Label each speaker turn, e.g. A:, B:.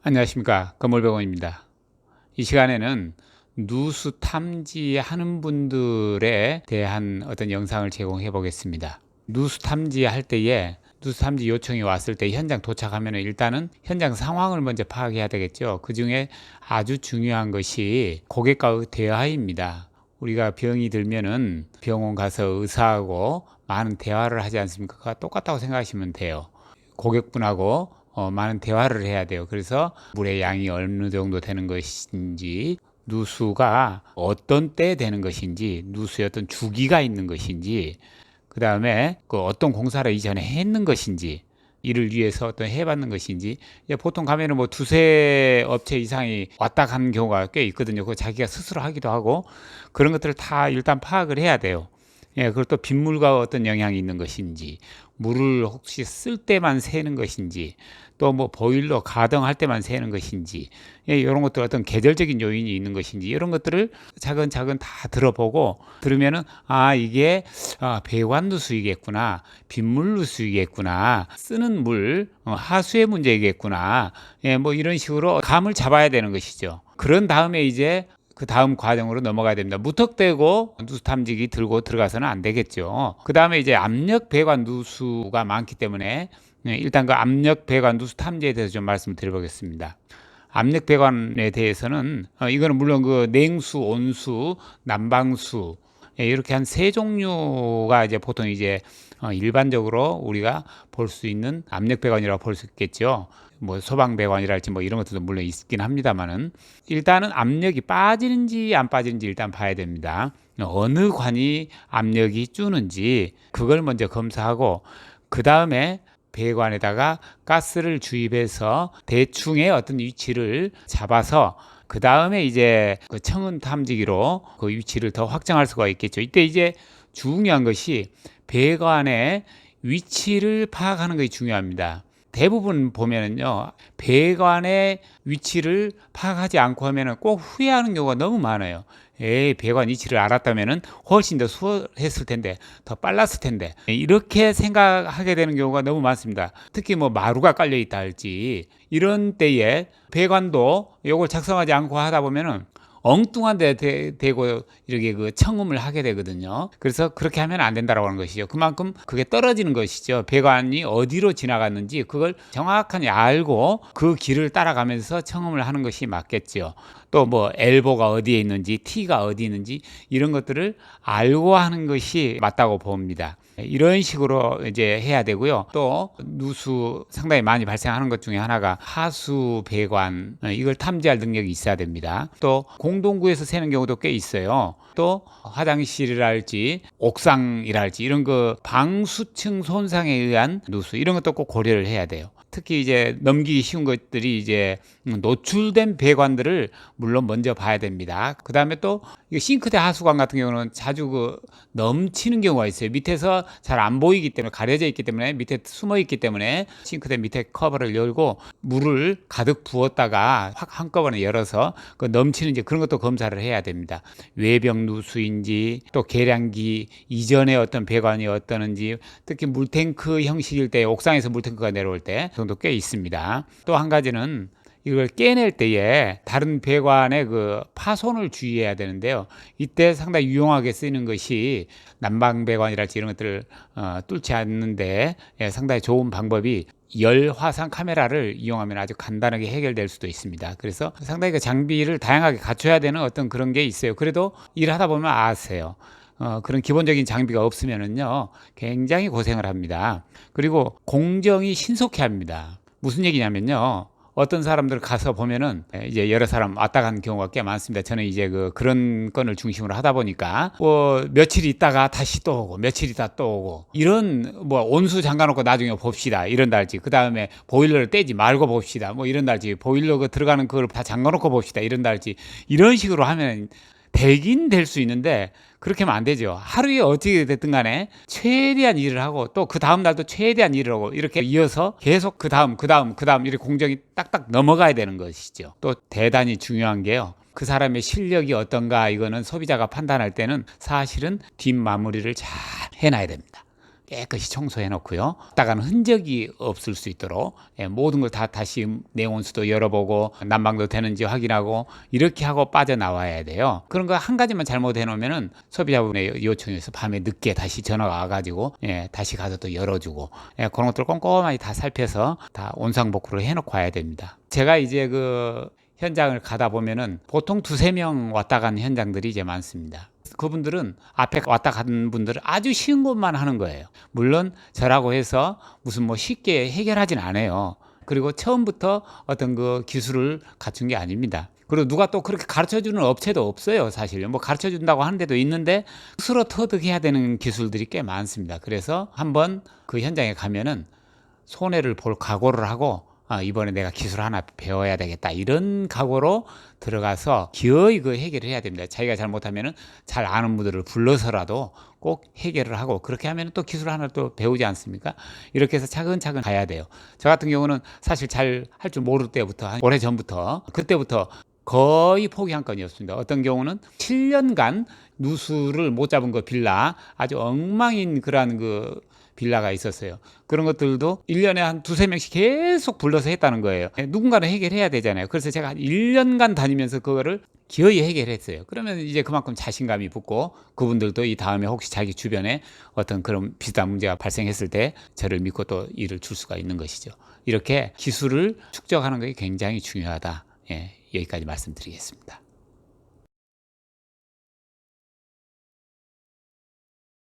A: 안녕하십니까, 건물병원입니다. 이 시간에는 누수 탐지하는 분들에 대한 어떤 영상을 제공해 보겠습니다. 누수 탐지할 때에 누수 탐지 요청이 왔을 때 현장 도착하면 일단은 현장 상황을 먼저 파악해야 되겠죠. 그 중에 아주 중요한 것이 고객과의 대화입니다. 우리가 병이 들면은 병원 가서 의사하고 많은 대화를 하지 않습니까? 그거 똑같다고 생각하시면 돼요. 고객분하고 많은 대화를 해야 돼요. 그래서 물의 양이 어느 정도 되는 것인지, 누수가 어떤 때 되는 것인지, 누수의 어떤 주기가 있는 것인지, 그 다음에 그 어떤 공사를 이전에 했는 것인지, 이를 위해서 어떤 해봤는 것인지. 보통 가면은 뭐 두세 업체 이상이 왔다 가는 경우가 꽤 있거든요. 그거 자기가 스스로 하기도 하고, 그런 것들을 다 일단 파악을 해야 돼요. 그리고 또 빗물과 어떤 영향이 있는 것인지, 물을 혹시 쓸 때만 새는 것인지, 또 뭐 보일러 가동할 때만 새는 것인지, 이런 것들 어떤 계절적인 요인이 있는 것인지, 이런 것들을 차근차근 다 들어보고, 들으면은 이게 배관 누수이겠구나, 빗물 누수이겠구나, 쓰는 물 하수의 문제이겠구나, 뭐 이런 식으로 감을 잡아야 되는 것이죠. 그런 다음에 이제 그 다음 과정으로 넘어가야 됩니다. 무턱대고 누수 탐지기 들고 들어가서는 안 되겠죠. 그 다음에 이제 압력 배관 누수가 많기 때문에 일단 그 압력 배관 누수 탐지에 대해서 좀 말씀을 드려보겠습니다. 압력 배관에 대해서는 이거는 물론 그 냉수, 온수, 난방수 이렇게 한 세 종류가 이제 보통 이제 일반적으로 우리가 볼 수 있는 압력 배관이라고 볼 수 있겠죠. 뭐 소방 배관이랄지 뭐 이런 것들도 물론 있긴 합니다만은, 일단은 압력이 빠지는지 안 빠지는지 일단 봐야 됩니다. 어느 관이 압력이 주는지 그걸 먼저 검사하고, 그 다음에 배관에다가 가스를 주입해서 대충의 어떤 위치를 잡아서, 그 다음에 이제 그 청음 탐지기로 그 위치를 더 확정할 수가 있겠죠. 이때 이제 중요한 것이 배관의 위치를 파악하는 것이 중요합니다. 대부분 보면은요, 배관의 위치를 파악하지 않고 하면은 꼭 후회하는 경우가 너무 많아요. 배관 위치를 알았다면은 훨씬 더 수월했을 텐데, 더 빨랐을 텐데, 이렇게 생각하게 되는 경우가 너무 많습니다. 특히 뭐 마루가 깔려 있다 할지, 이런 때에 배관도 이걸 작성하지 않고 하다 보면은 엉뚱한 데 대고 이렇게 그 청음을 하게 되거든요. 그래서 그렇게 하면 안 된다라고 하는 것이죠. 그만큼 그게 떨어지는 것이죠. 배관이 어디로 지나갔는지 그걸 정확하게 알고 그 길을 따라가면서 청음을 하는 것이 맞겠죠. 또 뭐 엘보가 어디에 있는지, T가 어디 있는지 이런 것들을 알고 하는 것이 맞다고 봅니다. 이런 식으로 이제 해야 되고요. 또 누수 상당히 많이 발생하는 것 중에 하나가 하수 배관, 이걸 탐지할 능력이 있어야 됩니다. 또 공동구에서 새는 경우도 꽤 있어요. 또 화장실이랄지 옥상이랄지 이런 그 방수층 손상에 의한 누수, 이런 것도 꼭 고려를 해야 돼요. 특히 이제 넘기기 쉬운 것들이 이제 노출된 배관들을 물론 먼저 봐야 됩니다. 그 다음에 또 싱크대 하수관 같은 경우는 자주 그 넘치는 경우가 있어요. 밑에서 잘 안 보이기 때문에, 가려져 있기 때문에, 밑에 숨어 있기 때문에 싱크대 밑에 커버를 열고 물을 가득 부었다가 확 한꺼번에 열어서 그 넘치는지 그런 것도 검사를 해야 됩니다. 외벽 누수인지, 또 계량기 이전에 어떤 배관이 어떠는지, 특히 물탱크 형식일 때, 옥상에서 물탱크가 내려올 때 정도 꽤 있습니다. 또 한 가지는 이걸 깨낼 때에 다른 배관의 그 파손을 주의해야 되는데요. 이때 상당히 유용하게 쓰이는 것이 난방 배관이랄지 이런 것들을 뚫지 않는데 상당히 좋은 방법이 열 화상 카메라를 이용하면 아주 간단하게 해결될 수도 있습니다. 그래서 상당히 그 장비를 다양하게 갖춰야 되는 어떤 그런 게 있어요. 그래도 일하다 보면 아세요. 그런 기본적인 장비가 없으면은요, 굉장히 고생을 합니다. 그리고 공정이 신속해야 합니다. 무슨 얘기냐면요, 어떤 사람들 가서 보면은 이제 여러 사람 왔다 간 경우가 꽤 많습니다. 저는 이제 그런 건을 중심으로 하다 보니까 뭐 며칠 있다가 다시 또 오고, 며칠 있다 또 오고, 이런 뭐 온수 잠가놓고 나중에 봅시다 이런다 할지, 그 다음에 보일러를 떼지 말고 봅시다 뭐 이런다 할지, 보일러 들어가는 그걸 다 잠가놓고 봅시다 이런다 할지, 이런 식으로 하면 되긴 될 수 있는데 그렇게 하면 안 되죠. 하루에 어떻게 됐든 간에 최대한 일을 하고, 또 그 다음 날도 최대한 일을 하고, 이렇게 이어서 계속 그 다음 이렇게 공정이 딱딱 넘어가야 되는 것이죠. 또 대단히 중요한 게요, 그 사람의 실력이 어떤가, 이거는 소비자가 판단할 때는 사실은 뒷마무리를 잘 해놔야 됩니다. 깨끗이 청소해 놓고요. 나가는 흔적이 없을 수 있도록 모든 걸 다 다시 내온수도 열어보고 난방도 되는지 확인하고 이렇게 하고 빠져나와야 돼요. 그런 거 한 가지만 잘못해 놓으면은 소비자분의 요청에서 밤에 늦게 다시 전화가 와가지고 다시 가서 또 열어주고 그런 것들 꼼꼼하게 다 살펴서 다 온상복구를 해놓고 와야 됩니다. 제가 이제 그 현장을 가다 보면은 보통 2~3명 왔다 간 현장들이 이제 많습니다. 그분들은 앞에 왔다 간 분들은 아주 쉬운 것만 하는 거예요. 물론 저라고 해서 무슨 뭐 쉽게 해결하진 않아요. 그리고 처음부터 어떤 그 기술을 갖춘 게 아닙니다. 그리고 누가 또 그렇게 가르쳐 주는 업체도 없어요, 사실. 뭐 가르쳐 준다고 하는 데도 있는데 스스로 터득해야 되는 기술들이 꽤 많습니다. 그래서 한번 그 현장에 가면은 손해를 볼 각오를 하고 이번에 내가 기술 하나 배워야 되겠다 이런 각오로 들어가서 기어이 그 해결을 해야 됩니다. 자기가 잘못하면은 잘 아는 분들을 불러서라도 꼭 해결을 하고 그렇게 하면 또 기술 하나 또 배우지 않습니까? 이렇게 해서 차근차근 가야 돼요. 저 같은 경우는 사실 잘 할 줄 모를 때부터 한 오래 전부터 그때부터 거의 포기한 건이었습니다. 어떤 경우는 7년간 누수를 못 잡은 거 빌라 아주 엉망인 그러한 그 빌라가 있었어요. 그런 것들도 1년에 한 2~3명씩 계속 불러서 했다는 거예요. 누군가는 해결해야 되잖아요. 그래서 제가 한 1년간 다니면서 그거를 기어이 해결했어요. 그러면 이제 그만큼 자신감이 붙고 그분들도 이 다음에 혹시 자기 주변에 어떤 그런 비슷한 문제가 발생했을 때 저를 믿고 또 일을 줄 수가 있는 것이죠. 이렇게 기술을 축적하는 것이 굉장히 중요하다. 여기까지 말씀드리겠습니다.